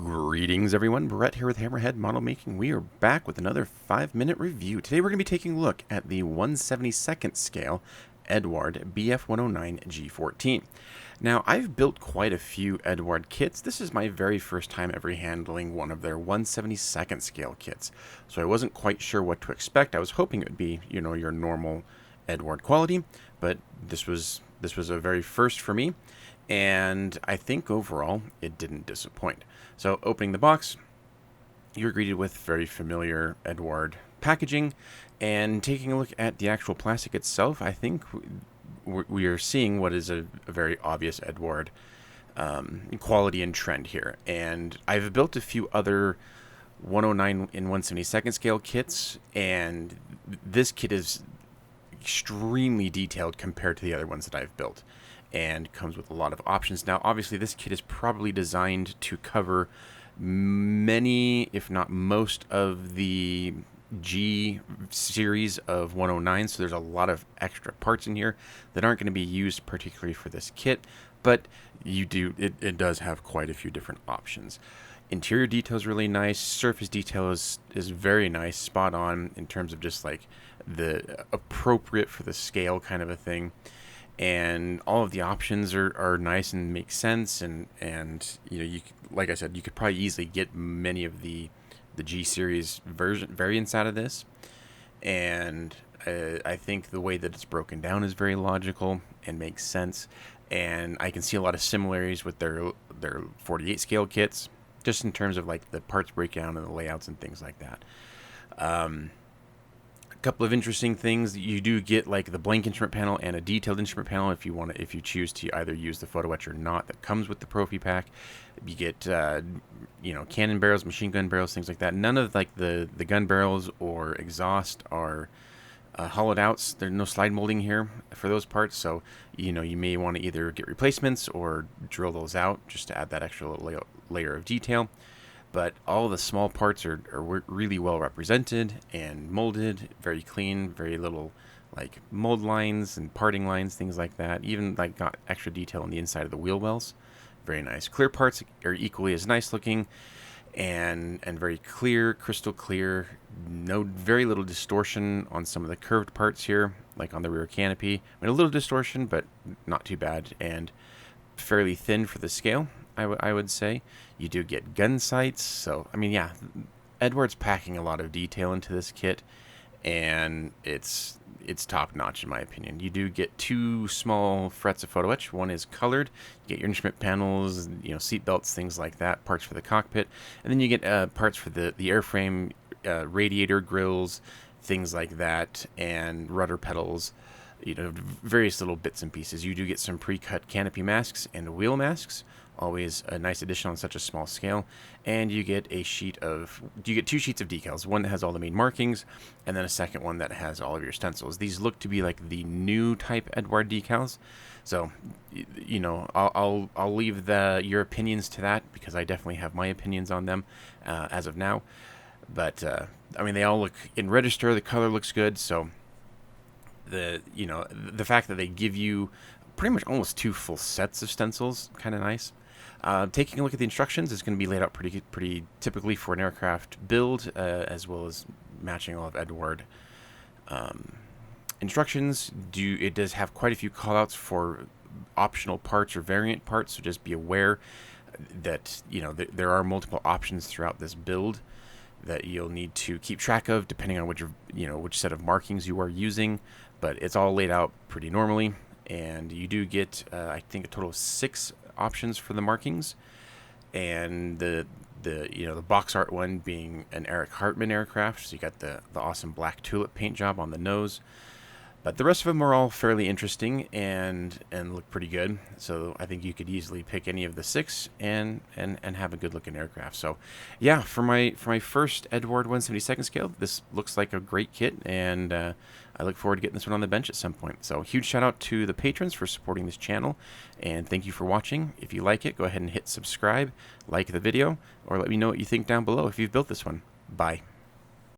Greetings everyone, Brett here with Hammerhead Model Making. We are back with another 5-minute review. Today we're going to be taking a look at the 1/72nd scale Eduard BF109G-14. Now, I've built quite a few Eduard kits. This is my very first time ever handling one of their 1/72nd scale kits, so I wasn't quite sure what to expect. I was hoping it would be, your normal Eduard quality, but this was a very first for me, and I think overall it didn't disappoint. So opening the box, you're greeted with very familiar Eduard packaging, and taking a look at the actual plastic itself, I think we are seeing what is a very obvious Eduard quality and trend here. And I've built a few other 109 in 1/72nd scale kits, and this kit is extremely detailed compared to the other ones that I've built, and comes with a lot of options. Now, obviously, this kit is probably designed to cover many, if not most, of the G series of 109, so there's a lot of extra parts in here that aren't going to be used particularly for this kit, but it does have quite a few different options. Interior detail is really nice. Surface detail is very nice, spot on in terms of just like the appropriate for the scale kind of a thing. And all of the options are nice and make sense, and like I said, you could probably easily get many of the G series variants out of this, and I think the way that it's broken down is very logical and makes sense, and I can see a lot of similarities with their 48 scale kits, just in terms of like the parts breakdown and the layouts and things like that. Couple of interesting things: you do get like the blank instrument panel and a detailed instrument panel if you choose to either use the photo etch or not. That comes with the Profi pack. You get cannon barrels, machine gun barrels, things like that. None of like the gun barrels or exhaust are hollowed outs. There's no slide molding here for those parts, so you may want to either get replacements or drill those out just to add that extra little layer of detail. But all the small parts are really well represented and molded, very clean, very little like mold lines and parting lines, things like that. Even like got extra detail on the inside of the wheel wells. Very nice. Clear parts are equally as nice looking and very clear, crystal clear. Very little distortion on some of the curved parts here, like on the rear canopy. I mean, a little distortion, but not too bad, and fairly thin for the scale. I would say. You do get gun sights, so I mean, yeah, Eduard's packing a lot of detail into this kit, and it's top notch in my opinion. You do get two small frets of photo etch. One is colored. You get your instrument panels, seat belts, things like that, parts for the cockpit, and then you get parts for the airframe, radiator grills, things like that, and rudder pedals. Various little bits and pieces. You do get some pre-cut canopy masks and wheel masks. Always a nice addition on such a small scale. And you get two sheets of decals. One that has all the main markings, and then a second one that has all of your stencils. These look to be like the new type Eduard decals. So, I'll leave your opinions to that, because I definitely have my opinions on them as of now. But I mean, they all look in register. The color looks good. So the fact that they give you pretty much almost two full sets of stencils, kind of nice. Taking a look at the instructions, it's going to be laid out pretty typically for an aircraft build, as well as matching all of Eduard instructions. It does have quite a few callouts for optional parts or variant parts, so just be aware that there are multiple options throughout this build that you'll need to keep track of depending on which set of markings you are using. But it's all laid out pretty normally, and you do get I think a total of 6 options for the markings, and the box art one being an Eric Hartmann aircraft. So you got the awesome black tulip paint job on the nose. But the rest of them are all fairly interesting and look pretty good. So I think you could easily pick any of the 6 and have a good looking aircraft. So yeah, for my first Eduard 1/72nd scale, this looks like a great kit, and I look forward to getting this one on the bench at some point. So huge shout out to the patrons for supporting this channel, and thank you for watching. If you like it, go ahead and hit subscribe, like the video, or let me know what you think down below if you've built this one. Bye.